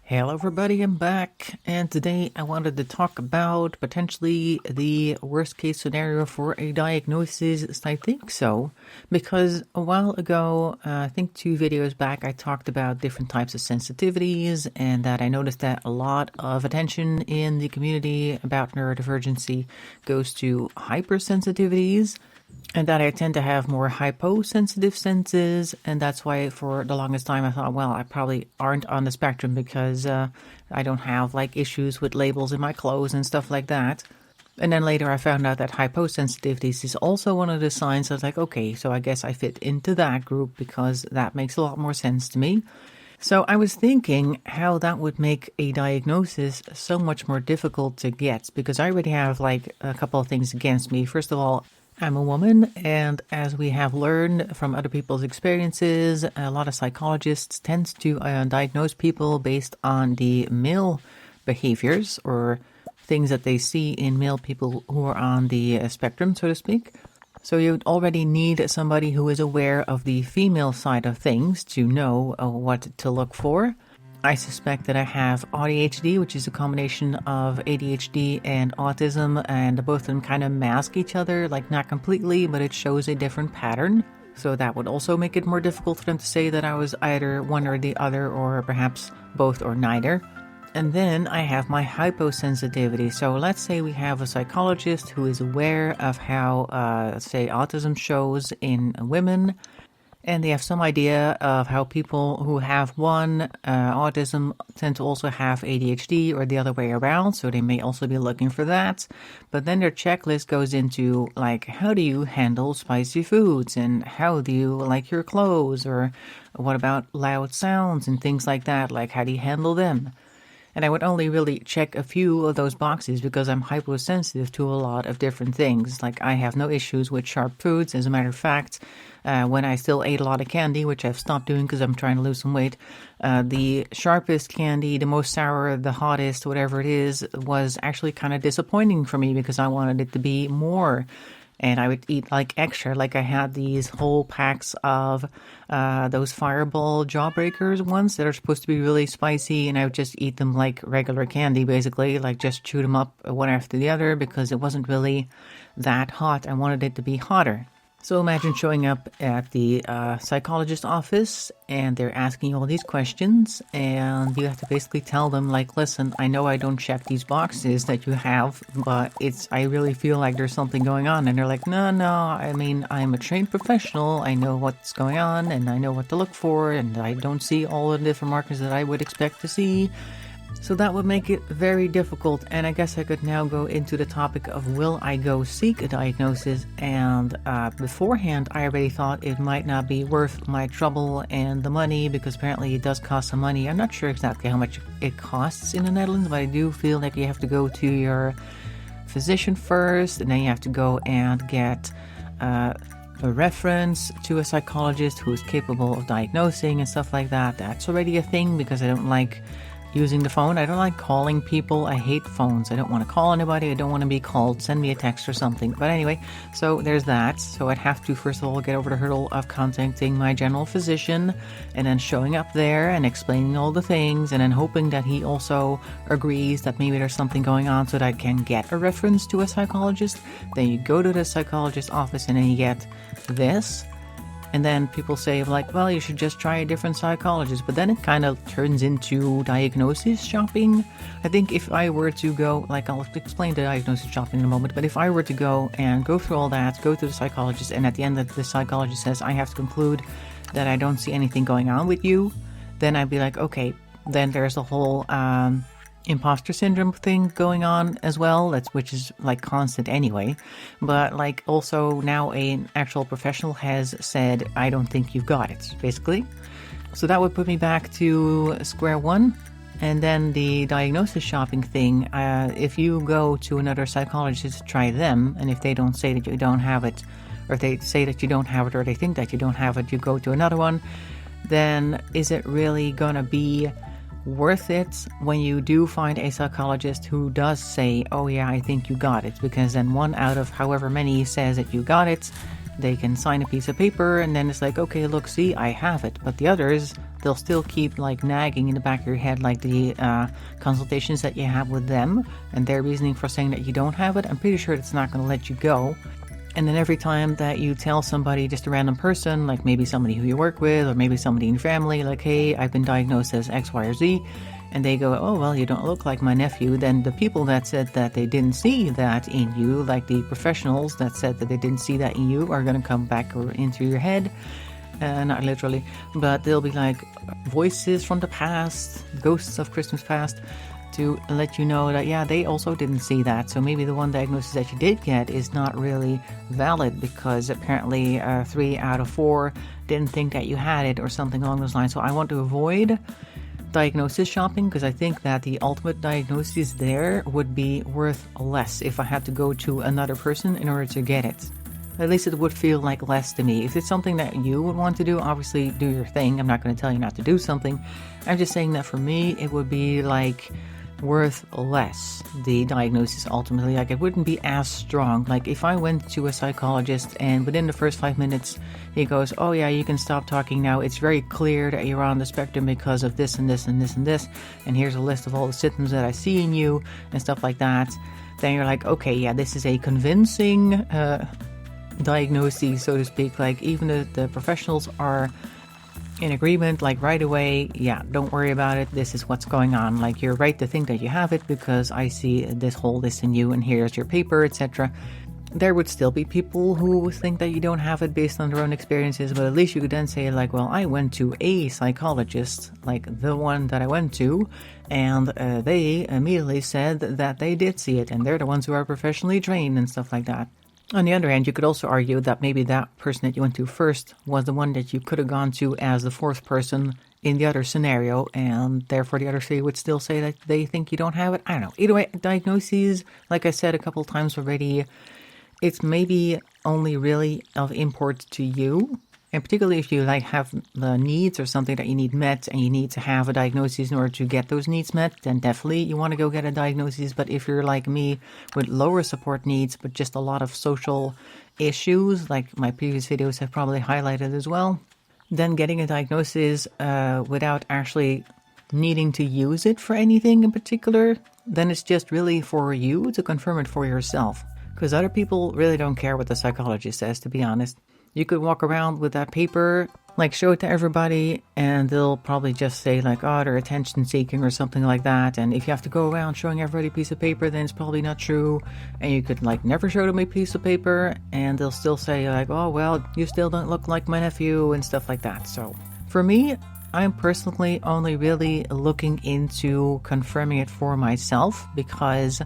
Hello everybody, I'm back, and today I wanted to talk about potentially the worst case scenario for a diagnosis. I think so, because a while ago, I think 2 videos back, I talked about different types of sensitivities, and that I noticed that a lot of attention in the community about neurodivergency goes to hypersensitivities, and that I tend to have more hyposensitive senses, and that's why for the longest time I thought, well, I probably aren't on the spectrum because I don't have like issues with labels in my clothes and stuff like that. And then later I found out that hyposensitivities is also one of the signs. I was like, okay, so I guess I fit into that group because that makes a lot more sense to me. So I was thinking how that would make a diagnosis so much more difficult to get, because I already have like a couple of things against me. First of all, I'm a woman, and as we have learned from other people's experiences, a lot of psychologists tend to diagnose people based on the male behaviors or things that they see in male people who are on the spectrum, so to speak. So you already need somebody who is aware of the female side of things to know what to look for. I suspect that I have AuDHD, which is a combination of ADHD and autism, and both of them kind of mask each other, like not completely, but it shows a different pattern. So that would also make it more difficult for them to say that I was either one or the other, or perhaps both or neither. And then I have my hyposensitivity. So let's say we have a psychologist who is aware of how, say, autism shows in women, and they have some idea of how people who have one autism tend to also have ADHD, or the other way around, so they may also be looking for that. But then their checklist goes into, like, how do you handle spicy foods, and how do you like your clothes, or what about loud sounds and things like that, like how do you handle them? And I would only really check a few of those boxes because I'm hyposensitive to a lot of different things. Like, I have no issues with sharp foods. As a matter of fact, when I still ate a lot of candy, which I've stopped doing because I'm trying to lose some weight, the sharpest candy, the most sour, the hottest, whatever it is, was actually kind of disappointing for me because I wanted it to be more. And I would eat like extra. Like, I had these whole packs of those Fireball Jawbreakers ones that are supposed to be really spicy, and I would just eat them like regular candy, basically, like just chew them up one after the other because it wasn't really that hot. I wanted it to be hotter. So imagine showing up at the psychologist's office, and they're asking you all these questions, and you have to basically tell them, like, listen, I know I don't check these boxes that you have, but I really feel like there's something going on. And they're like, no, I mean, I'm a trained professional, I know what's going on, and I know what to look for, and I don't see all the different markers that I would expect to see. So that would make it very difficult, and I guess I could now go into the topic of, will I go seek a diagnosis? And beforehand, I already thought it might not be worth my trouble and the money, because apparently it does cost some money. I'm not sure exactly how much it costs in the Netherlands, but I do feel like you have to go to your physician first, and then you have to go and get a reference to a psychologist who is capable of diagnosing and stuff like that. That's already a thing, because I don't like using the phone. I don't like calling people. I hate phones. I don't want to call anybody. I don't want to be called. Send me a text or something. But anyway, so there's that. So I'd have to, first of all, get over the hurdle of contacting my general physician, and then showing up there and explaining all the things, and then hoping that he also agrees that maybe there's something going on so that I can get a reference to a psychologist. Then you go to the psychologist's office, and then you get this. And then people say, like, well, you should just try a different psychologist. But then it kind of turns into diagnosis shopping. I think if I were to go, like, I'll explain the diagnosis shopping in a moment, but if I were to go and go through all that, go to the psychologist, and at the end the psychologist says I have to conclude that I don't see anything going on with you, then I'd be like, okay, then there's a whole imposter syndrome thing going on as well, which is like constant anyway. But like, also now an actual professional has said, I don't think you've got it, basically. So that would put me back to square one. And then the diagnosis shopping thing, if you go to another psychologist, try them, and if they don't say that you don't have it, or they say that you don't have it, or they think that you don't have it, you go to another one, then is it really gonna be worth it when you do find a psychologist who does say, oh yeah, I think you got it? Because then one out of however many says that you got it, they can sign a piece of paper and then it's like, okay, look, see, I have it. But the others, they'll still keep like nagging in the back of your head, like the consultations that you have with them and their reasoning for saying that you don't have it. I'm pretty sure it's not going to let you go. And then every time that you tell somebody, just a random person, like maybe somebody who you work with or maybe somebody in your family, like, hey, I've been diagnosed as X, Y, or Z, and they go, oh, well, you don't look like my nephew, then the people that said that they didn't see that in you, like the professionals that said that they didn't see that in you, are going to come back into your head. Not literally, but they'll be like voices from the past, ghosts of Christmas past, to let you know that, yeah, they also didn't see that. So maybe the one diagnosis that you did get is not really valid because apparently 3 out of 4 didn't think that you had it or something along those lines. So I want to avoid diagnosis shopping because I think that the ultimate diagnosis there would be worth less if I had to go to another person in order to get it. At least it would feel like less to me. If it's something that you would want to do, obviously do your thing. I'm not going to tell you not to do something. I'm just saying that for me, it would be like worth less, the diagnosis ultimately. Like it wouldn't be as strong. Like if I went to a psychologist and within the first 5 minutes he goes, oh yeah, you can stop talking now, it's very clear that you're on the spectrum because of this and this and this and this, and here's a list of all the symptoms that I see in you and stuff like that, then you're like, okay, yeah, this is a convincing diagnosis, so to speak. Like even the professionals are in agreement, like right away, yeah, don't worry about it, this is what's going on, like you're right to think that you have it because I see this whole list in you and here's your paper, etc. There would still be people who think that you don't have it based on their own experiences, but at least you could then say like, well, I went to a psychologist, like the one that I went to, and they immediately said that they did see it and they're the ones who are professionally trained and stuff like that. On the other hand, you could also argue that maybe that person that you went to first was the one that you could have gone to as the fourth person in the other scenario, and therefore the other three would still say that they think you don't have it. I don't know. Either way, diagnoses, like I said a couple times already, it's maybe only really of import to you. And particularly if you like have needs or something that you need met and you need to have a diagnosis in order to get those needs met, then definitely you want to go get a diagnosis. But if you're like me with lower support needs, but just a lot of social issues, like my previous videos have probably highlighted as well, then getting a diagnosis without actually needing to use it for anything in particular, then it's just really for you to confirm it for yourself. Because other people really don't care what the psychologist says, to be honest. You could walk around with that paper, like show it to everybody, and they'll probably just say like, oh, they're attention seeking or something like that. And if you have to go around showing everybody a piece of paper, then it's probably not true. And you could like never show them a piece of paper and they'll still say like, oh, well, you still don't look like my nephew and stuff like that. So for me, I'm personally only really looking into confirming it for myself because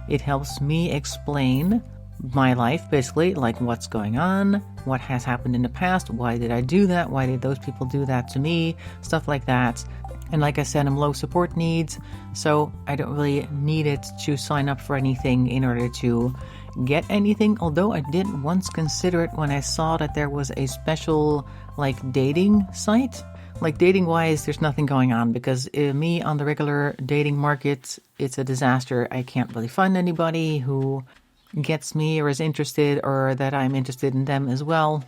it helps me explain my life, basically, like what's going on, what has happened in the past, why did I do that, why did those people do that to me, stuff like that. And like I said, I'm low support needs, so I don't really need it to sign up for anything in order to get anything, although I did once consider it when I saw that there was a special like dating site. Like dating wise, there's nothing going on because me on the regular dating market, it's a disaster. I can't really find anybody who gets me or is interested or that I'm interested in them as well.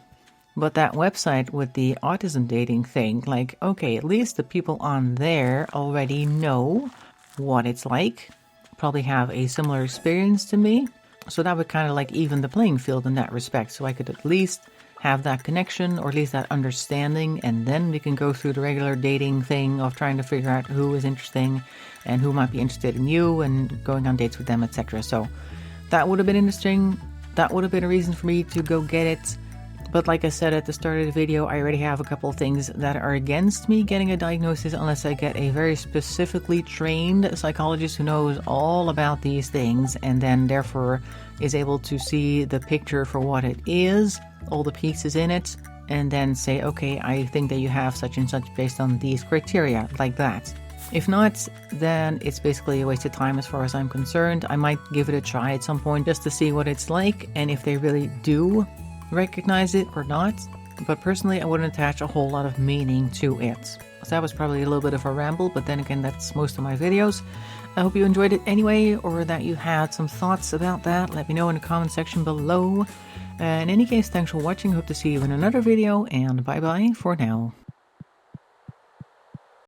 But that website with the autism dating thing, like, okay, at least the people on there already know what it's like, probably have a similar experience to me. So that would kind of like even the playing field in that respect. So I could at least have that connection or at least that understanding, and then we can go through the regular dating thing of trying to figure out who is interesting and who might be interested in you and going on dates with them, etc. So that would have been interesting. That would have been a reason for me to go get it. But like I said at the start of the video, I already have a couple of things that are against me getting a diagnosis unless I get a very specifically trained psychologist who knows all about these things and then therefore is able to see the picture for what it is, all the pieces in it, and then say, okay, I think that you have such and such based on these criteria, like that. If not, then it's basically a waste of time as far as I'm concerned. I might give it a try at some point just to see what it's like and if they really do recognize it or not. But personally, I wouldn't attach a whole lot of meaning to it. So that was probably a little bit of a ramble, but then again, that's most of my videos. I hope you enjoyed it anyway, or that you had some thoughts about that. Let me know in the comment section below. In any case, thanks for watching. Hope to see you in another video, and bye bye for now.